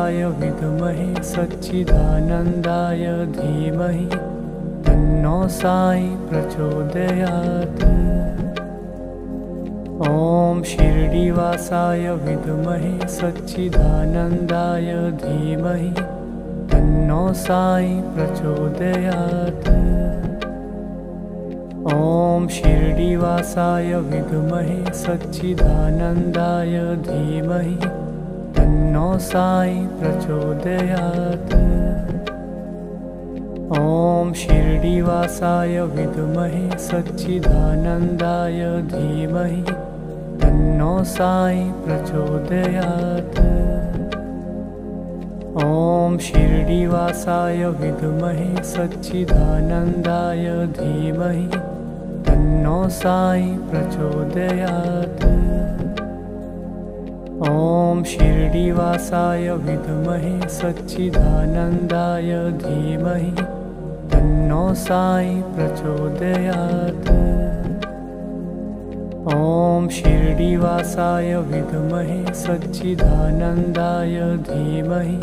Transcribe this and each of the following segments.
श्रीनिवासाय विद्महे सच्चिदानन्दाय धीमहि तन्नो साई प्रचोदयात्। ॐ शिरडीवासाय विद्महे सच्चिदानन्दाय धीमहि तन्नो साई प्रचोदयात्। ॐ शिरडीवासाय विद्महे सच्चिदानन्दाय धीमहि तन्नो साई प्रचोदयात्। ॐ शिरडीवासाय विद्महे सच्चिदानन्दाय धीमहि तन्नो साई प्रचोदयात्। ॐ शिरडीवासाय विद्महे सच्चिदानन्दाय धीमहि तन्नो साई प्रचोदयात्। ॐ शिरडीवासाय विद्महे सच्चिदानन्दाय धीमहि तन्नो साई प्रचोदयात्। ॐ शिरडीवासाय विद्महे सच्चिदानन्दाय धीमहि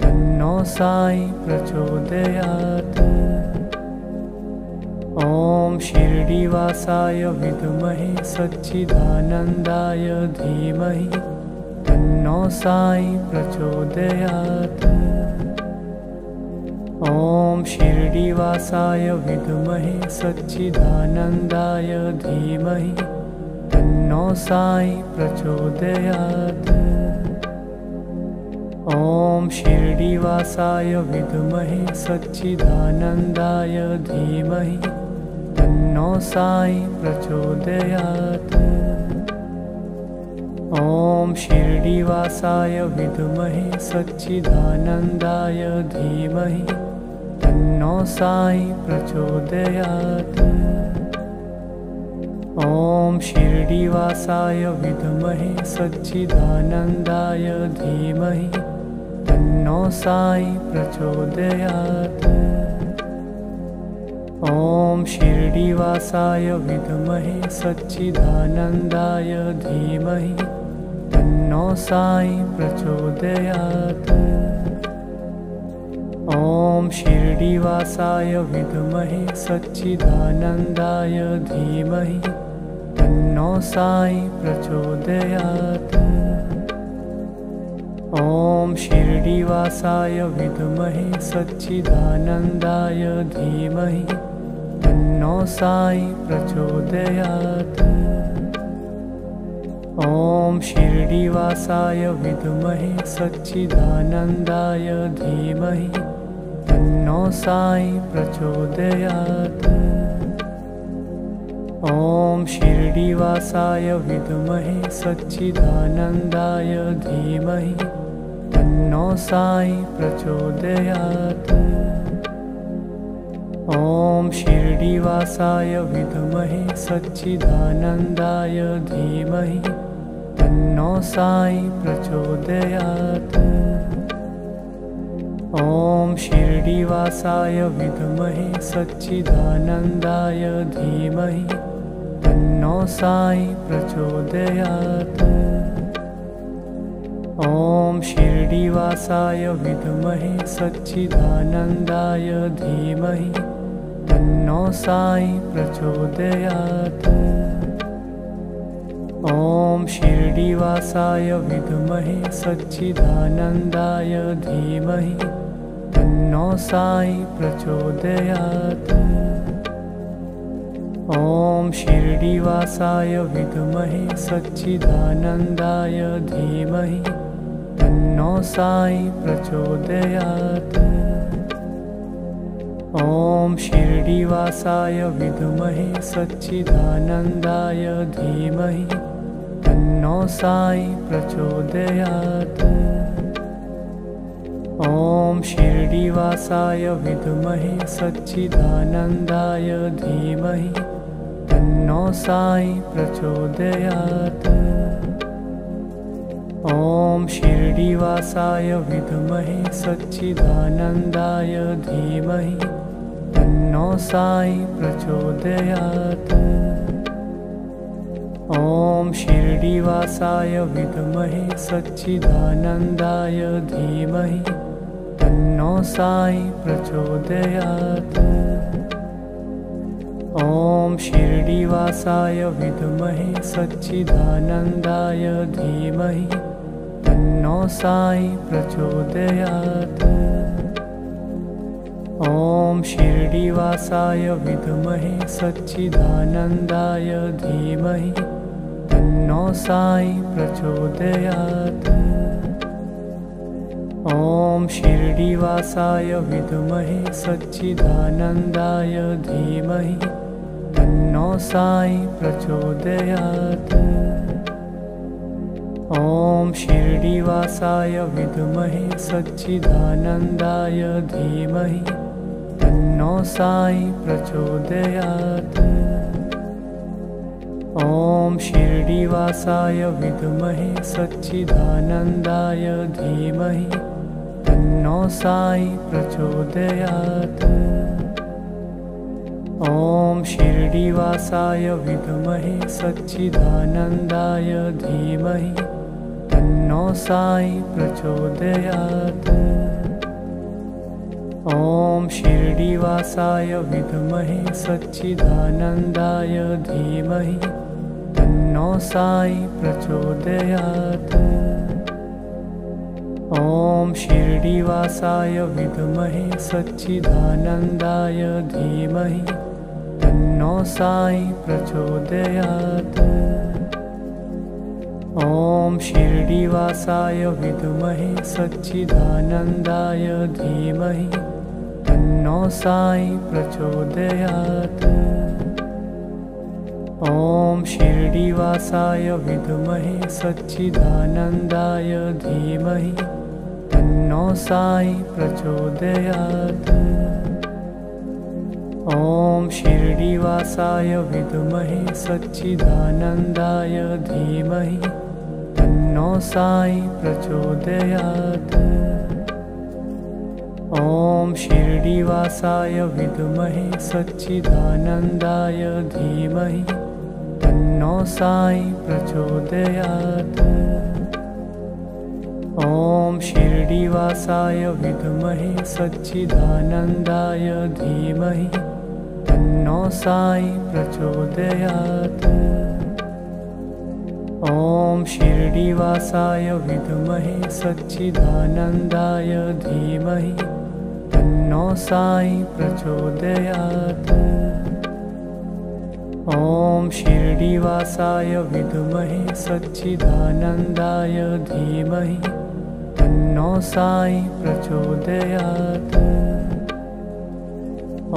तन्नो साई प्रचोदयात्। ॐ शिरडीवासाय विद्महे सच्चिदानन्दाय धीमहि तन्नो साई प्रचोदयात्। ॐ शिरडीवासाय विद्महे सच्चिदानन्दाय धीमहि तन्नो साई प्रचोदयात्। ॐ शिरडीवासाय विद्महे सच्चिदानन्दाय धीमहि तन्नो साई प्रचोदयात्। ॐ शिरडीवासाय विद्महे सच्चिदानन्दाय धीमहि तन्नो साई प्रचोदयात्। ॐ शिरडीवासाय विद्महे सच्चिदानन्दाय धीमहि तन्नो साई प्रचोदयात्। ॐ शिरडीवासाय विद्महे सच्चिदानन्दाय धीमहि तन्नो साई प्रचोदयात्। ॐ शिरडीवासाय विद्महे सच्चिदानन्दाय धीमहि तन्नो साई प्रचोदयात्। ॐ शिरडीवासाय विद्महे सच्चिदानन्दाय धीमहि तन्नो साई प्रचोदयात्। ॐ शिरडीवासाय विद्महे सच्चिदानन्दाय धीमहि तन्नो साई प्रचोदयात्। ॐ शिरडीवासाय विद्महे सच्चिदानन्दाय धीमहि तन्नो साई प्रचोदयात्। ॐ शिरडीवासाय विद्महे सच्चिदानन्दाय धीमहि तन्नो साई प्रचोदयात्। ॐ शिरडीवासाय विद्महे सच्चिदानन्दाय धीमहि तन्नो साई प्रचोदयात्। ॐ शिरडीवासाय विद्महे सच्चिदानन्दाय धीमहि तन्नो साई प्रचोदयात्। ॐ शिरडीवासाय विद्महे सच्चिदानन्दाय धीमहि तन्नो साई प्रचोदयात्। ॐ शिरडीवासाय विद्महे सच्चिदानन्दाय धीमहि तन्नो साई प्रचोदयात्। ॐ शिरडीवासाय विद्महे सच्चिदानन्दाय धीमहि तन्नो साई प्रचोदयात्। ॐ शिरडीवासाय विद्महे सच्चिदानन्दाय धीमहि तन्नो साई प्रचोदयात्। ॐ शिरडीवासाय विद्महे सच्चिदानन्दाय धीमहि तन्नो साई प्रचोदयात्। ॐ शिरडिवासाय विद्महे सच्चिदानन्दाय धीमहि तन्नो साई प्रचोदयात्। ॐ शिरडिवासाय विद्महे सच्चिदानन्दाय धीमहि तन्नो साई प्रचोदयात्। ॐ शिरडिवासाय विद्महे सच्चिदानन्दाय धीमहि तन्नो साई प्रचोदयात्। ॐ शिरडिवासाय विद्महे सच्चिदानन्दाय धीमहि तन्नो साई प्रचोदयात्। ॐ शिरडिवासाय विद्महे सच्चिदानन्दाय धीमहि तन्नो साई प्रचोदयात्। ॐ शिरडिवासाय विद्महे सच्चिदानन्दाय धीमहि तन्नो साई प्रचोदयात्। ॐ शिरडिवासाय विद्महे सच्चिदानन्दाय धीमहि तन्नो साई प्रचोदयात्। ॐ शिरडिवासाय विद्महे सच्चिदानन्दाय धीमहि तन्नो साई प्रचोदयात्। ॐ शिरडिवासाय विद्महे सच्चिदानन्दाय धीमहि तन्नो साई प्रचोदयात्। ॐ शिरडिवासाय विद्महे सच्चिदानन्दाय धीमहि तन्नो साई प्रचोदयात्। ॐ शिरडिवासाय विद्महे सच्चिदानन्दाय धीमहि तन्नो साई प्रचोदयात्। ॐ शिरडिवासाय विद्महे सच्चिदानन्दाय धीमहि तन्नो साई प्रचोदयात्। ॐ शिरडिवासाय विद्महे सच्चिदानन्दाय धीमहि तन्नो साई प्रचोदयात्। ॐ शिरडिवासाय विद्महे सच्चिदानन्दाय धीमहि तन्नो साई प्रचोदयात्। ॐ शिरडिवासाय विद्महे सच्चिदानन्दाय धीमहि तन्नो साई प्रचोदयात्। ॐ शिरडिवासाय विद्महे सच्चिदानन्दाय धीमहि तन्नो साई प्रचोदयात्।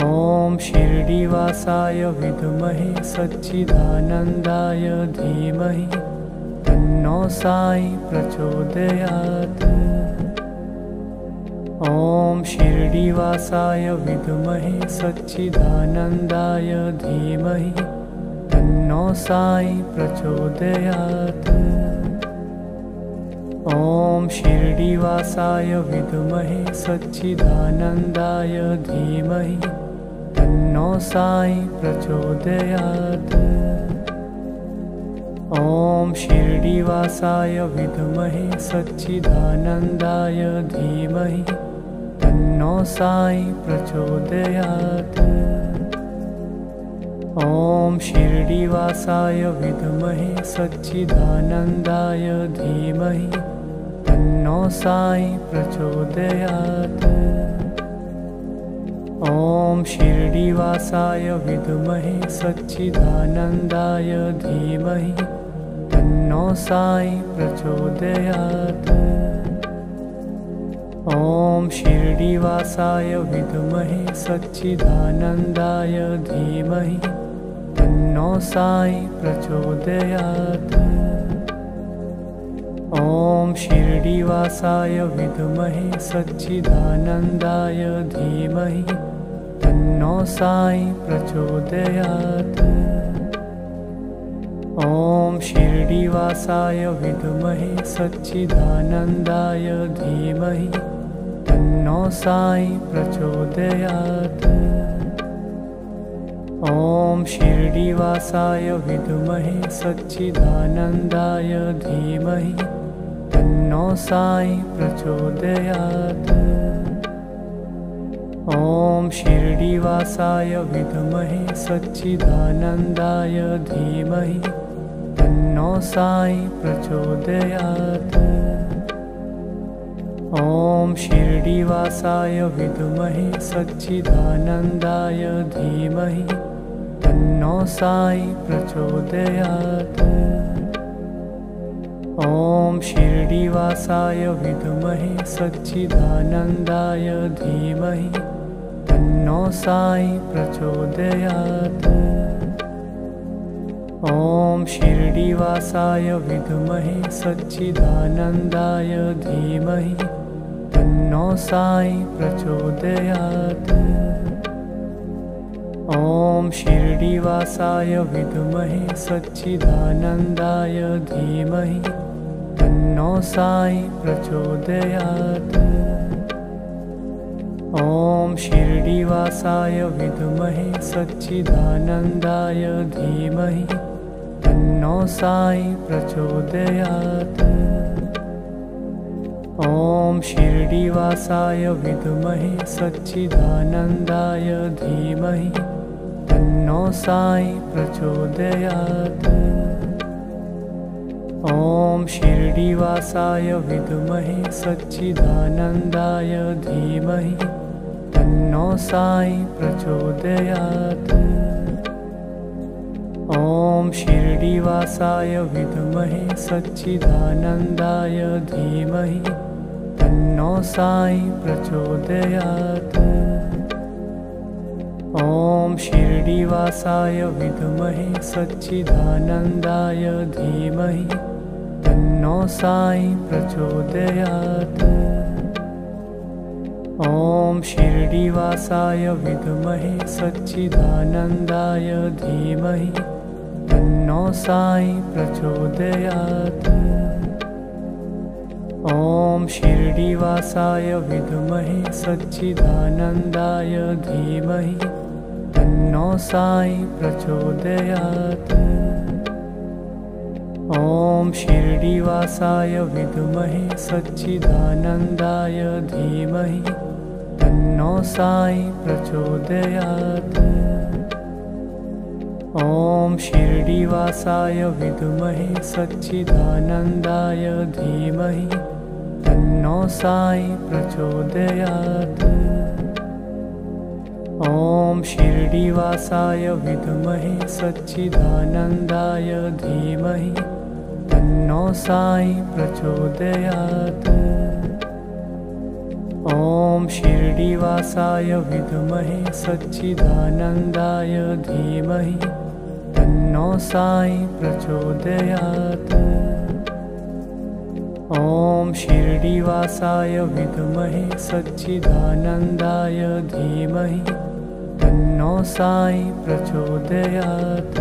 ॐ शिरडिवासाय विद्महे सच्चिदानन्दाय धीमहि तन्नो साई प्रचोदयात्। ॐ शिरडिवासाय विद्महे सच्चिदानन्दाय धीमहि तन्नो साई प्रचोदयात्। ॐ शिरडिवासाय विद्महे सच्चिदानन्दाय धीमहि तन्नो साई प्रचोदयात्। ॐ शिरडिवासाय विद्महे सच्चिदानन्दाय धीमहि तन्नो साई प्रचोदयात्। ॐ शिरडिवासाय विद्महे सच्चिदानन्दाय धीमहि तन्नो साई प्रचोदयात्। ॐ शिरडिवासाय विद्महे सच्चिदानन्दाय धीमहि तन्नो साई प्रचोदयात्। ॐ शिरडिवासाय विद्महे सच्चिदानन्दाय धीमहि तन्नो साई प्रचोदयात्। ॐ शिरडिवासाय विद्महे सच्चिदानन्दाय धीमहि तन्नो साई प्रचोदयात्। ॐ शिरडिवासाय विद्महे सच्चिदानन्दाय धीमहि तन्नो साई प्रचोदयात्। ॐ शिरडीवासाय विद्महे सच्चिदानन्दाय धीमहि तन्नो साई प्रचोदयात्। ॐ शिरडीवासाय विद्महे सच्चिदानन्दाय धीमहि तन्नो साई प्रचोदयात्। ॐ शिरडीवासाय विद्महे सच्चिदानन्दाय धीमहि तन्नो साई प्रचोदयात्। ॐ शिरडीवासाय विद्महे सच्चिदानन्दाय धीमहि तन्नो साई प्रचोदयात्। ॐ शिरडीवासाय विद्महे सच्चिदानन्दाय धीमहि तन्नो साई प्रचोदयात्। ॐ शिरडीवासाय विद्महे सच्चिदानन्दाय धीमहि तन्नो साई प्रचोदयात्। ॐ शिरडीवासाय विद्महे सच्चिदानन्दाय धीमहि तन्नो साई प्रचोदयात्। ॐ शिरडीवासाय विद्महे सच्चिदानन्दाय धीमहि तन्नो साई प्रचोदयात्। ॐ शिरडीवासाय विद्महे सच्चिदानन्दाय धीमहि तन्नो साई प्रचोदयात्। ॐ शिरडीवासाय विद्महे सच्चिदानन्दाय धीमहि तन्नो साई प्रचोदयात्। ॐ शिरडीवासाय विद्महे सच्चिदानन्दाय धीमहि तन्नो साई प्रचोदयात्। ॐ शिरडीवासाय विद्महे सच्चिदानन्दाय धीमहि तन्नो साई प्रचोदयात्। ॐ शिरडीवासाय विद्महे सच्चिदानन्दाय धीमहि तन्नो साई प्रचोदयात्। ॐ शिरडीवासाय विद्महे सच्चिदानन्दाय धीमहि तन्नो साई प्रचोदयात्। ॐ शिरडीवासाय विद्महे सच्चिदानन्दाय धीमहि तन्नो साई प्रचोदयात्। ॐ शिरडीवासाय विद्महे सच्चिदानन्दाय धीमहि तन्नो साई प्रचोदयात्। ॐ शिरडीवासाय विद्महे सच्चिदानन्दाय धीमहि तन्नो साई प्रचोदयात्। ॐ शिरडीवासाय विद्महे सच्चिदानन्दाय धीमहि तन्नो साई प्रचोदयात्।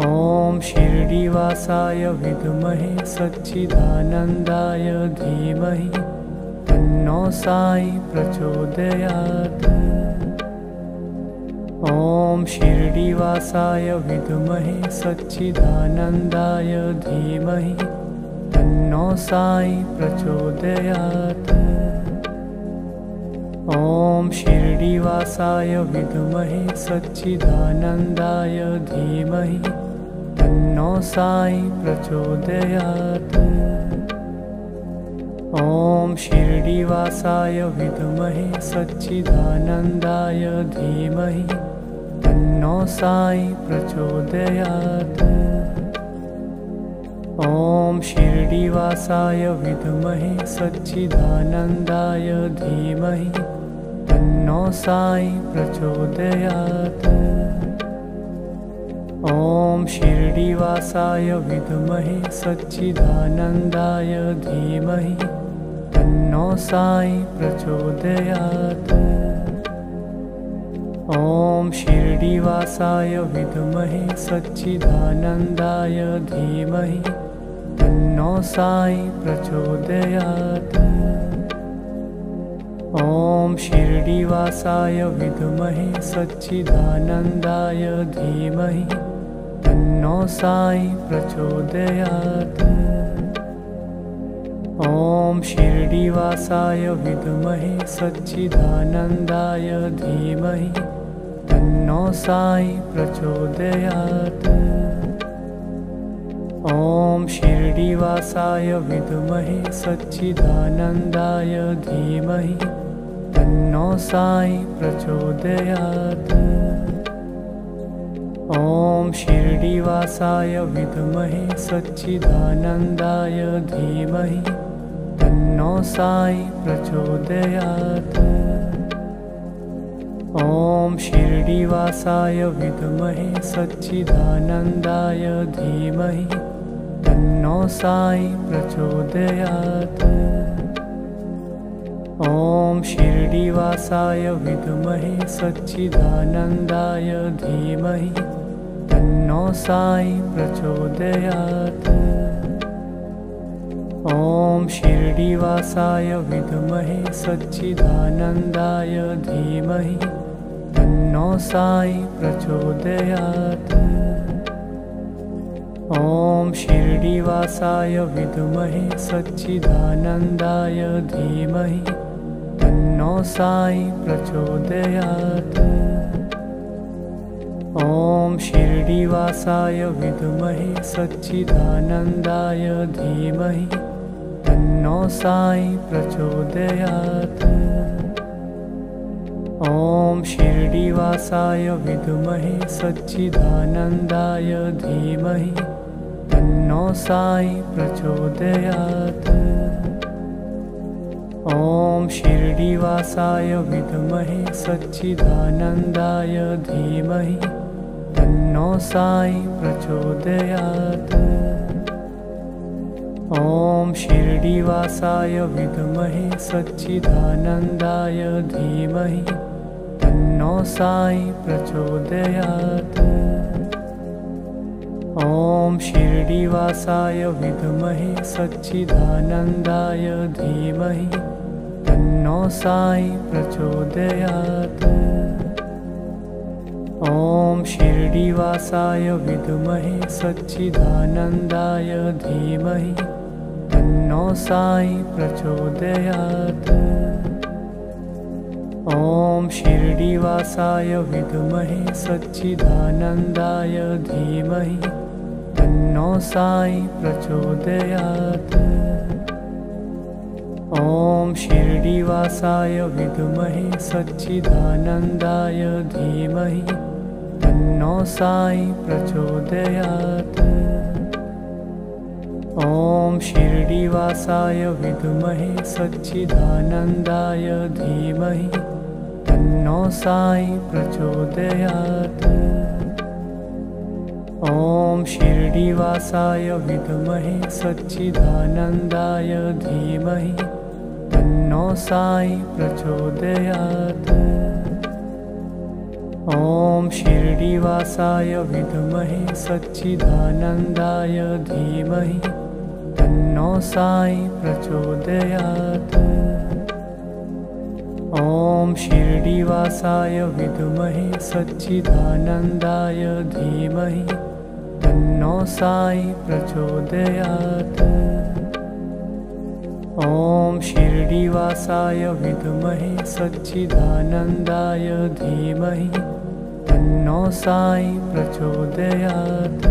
ॐ शिरडीवासाय विद्महे सच्चिदानन्दाय धीमहि तन्नो साई प्रचोदयात्। ॐ शिरडीवासाय विद्महे सच्चिदानन्दाय धीमहि तन्नो साई प्रचोदयात्। ॐ शिरडीवासाय विद्महे सच्चिदानन्दाय धीमहि तन्नो साई प्रचोदयात्। ॐ शिरडीवासाय विद्महे सच्चिदानन्दाय धीमहि तन्नो साई प्रचोदयात्। ॐ शिरडीवासाय विद्महे सच्चिदानन्दाय धीमहि तन्नो साई प्रचोदयात्। ॐ शिरडीवासाय विद्महे सच्चिदानन्दाय धीमहि तन्नो साई प्रचोदयात्। ॐ शिरडीवासाय विद्महे सच्चिदानन्दाय धीमहि तन्नो साई प्रचोदयात्। ॐ ॐ शिरडीवासाय विद्महे सच्चिदानन्दाय धीमहि तन्नो साई प्रचोदयात्। ॐ शिरडीवासाय विद्महे सच्चिदानन्दाय धीमहि तन्नो साई प्रचोदयात्। ॐ शिरडीवासाय विद्महे सच्चिदानन्दाय धीमहि तन्नो साई प्रचोदयात्। ॐ शिरडीवासाय विद्महे सच्चिदानन्दाय धीमहि तन्नो साई प्रचोदयात्। ॐ शिरडीवासाय विद्महे सच्चिदानन्दाय धीमहि तन्नो साई प्रचोदयात्। ॐ शिरडीवासाय विद्महे सच्चिदानन्दाय धीमहि तन्नो साई प्रचोदयात्। ॐ शिरडीवासाय विद्महे सच्चिदानन्दाय धीमहि तन्नो साई प्रचोदयात्। ॐ शिरडीवासाय विद्महे सच्चिदानन्दाय धीमहि तन्नो साई प्रचोदयात्। ॐ शिरडीवासाय विद्महे सच्चिदानन्दाय धीमहि तन्नो साई प्रचोदयात्। ॐ शिरडीवासाय विद्महे सच्चिदानन्दाय धीमहि तन्नो साई प्रचोदयात्। ॐ शिरडीवासाय विद्महे सच्चिदानन्दाय धीमहि तन्नो साई प्रचोदयात्। ॐ शिरडीवासाय विद्महे सच्चिदानन्दाय धीमहि तन्नो साई प्रचोदयात्। ॐ शिरडीवासाय विद्महे सच्चिदानन्दाय धीमहि तन्नो साई प्रचोदयात्। ॐ शिरडीवासाय विद्महे सच्चिदानन्दाय धीमहि तन्नो साई प्रचोदयात्। ॐ शिरडीवासाय विद्महे सच्चिदानन्दाय धीमहि तन्नो साई प्रचोदयात्। ॐ शिरडीवासाय विद्महे सच्चिदानन्दाय धीमहि तन्नो साई प्रचोदयात्। ॐ शिरडीवासाय विद्महे सच्चिदानन्दाय धीमहि तन्नो साई प्रचोदयात्। ॐ शिरडीवासाय विद्महे सच्चिदानन्दाय धीमहि तन्नो साई प्रचोदयात्। ॐ शिरडीवासाय विद्महे सच्चिदानन्दाय धीमहि तन्नो साई प्रचोदयात्। ॐ शिरडीवासाय विद्महे सच्चिदानन्दाय धीमहि तन्नो साई प्रचोदयात्। ॐ शिरडीवासाय विद्महे सच्चिदानन्दाय धीमहि तन्नो साई प्रचोदयात्।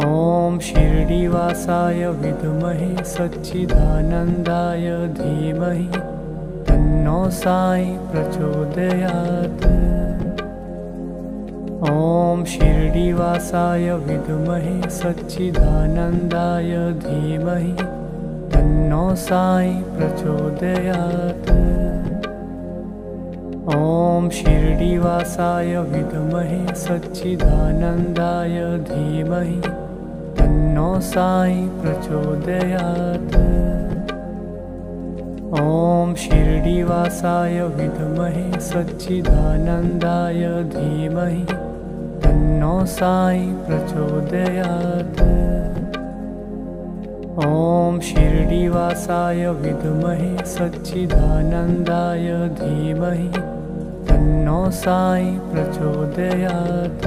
ॐ शिरडीवासाय विद्महे सच्चिदानन्दाय धीमहि तन्नो साई प्रचोदयात्। ॐ शिरडीवासाय विद्महे सच्चिदानन्दाय धीमहि तन्नो साई प्रचोदयात्। ॐ शिरडीवासाय विद्महे सच्चिदानन्दाय धीमहि तन्नो साई प्रचोदयात्। ॐ शिरडीवासाय विद्महे सच्चिदानन्दाय धीमहि तन्नो साई प्रचोदयात्। ॐ शिरडिवासाय विद्महे सच्चिदानन्दाय धीमहि तन्नो साई प्रचोदयात्।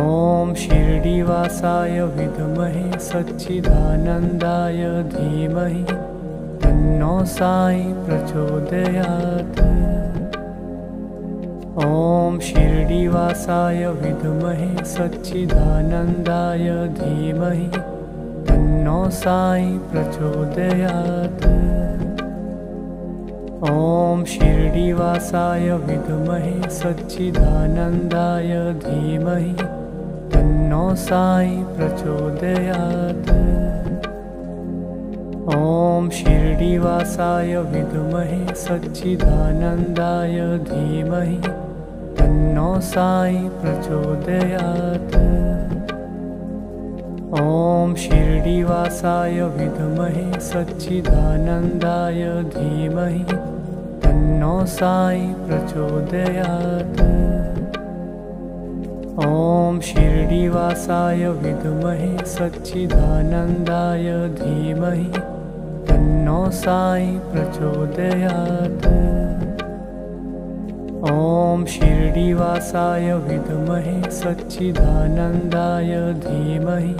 ॐ शिरडिवासाय विद्महे सच्चिदानन्दाय धीमहि तन्नो साई प्रचोदयात्। ॐ शिरडिवासाय विद्महे सच्चिदानन्दाय धीमहि तन्नो साई प्रचोदयात्। ॐ शिरडिवासाय विद्महे सच्चिदानन्दाय धीमहि तन्नो साई प्रचोदयात्। ॐ शिरडिवासाय विद्महे सच्चिदानन्दाय धीमहि तन्नो साई प्रचोदयात्। ॐ शिरडिवासाय विद्महे सच्चिदानन्दाय धीमहि तन्नो साई प्रचोदयात्। ॐ शिरडिवासाय विद्महे सच्चिदानन्दाय धीमहि तन्नो साई प्रचोदयात्। ॐ शिरडिवासाय विद्महे सच्चिदानन्दाय धीमहि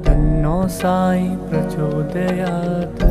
तन्नो साई प्रचोदयात्।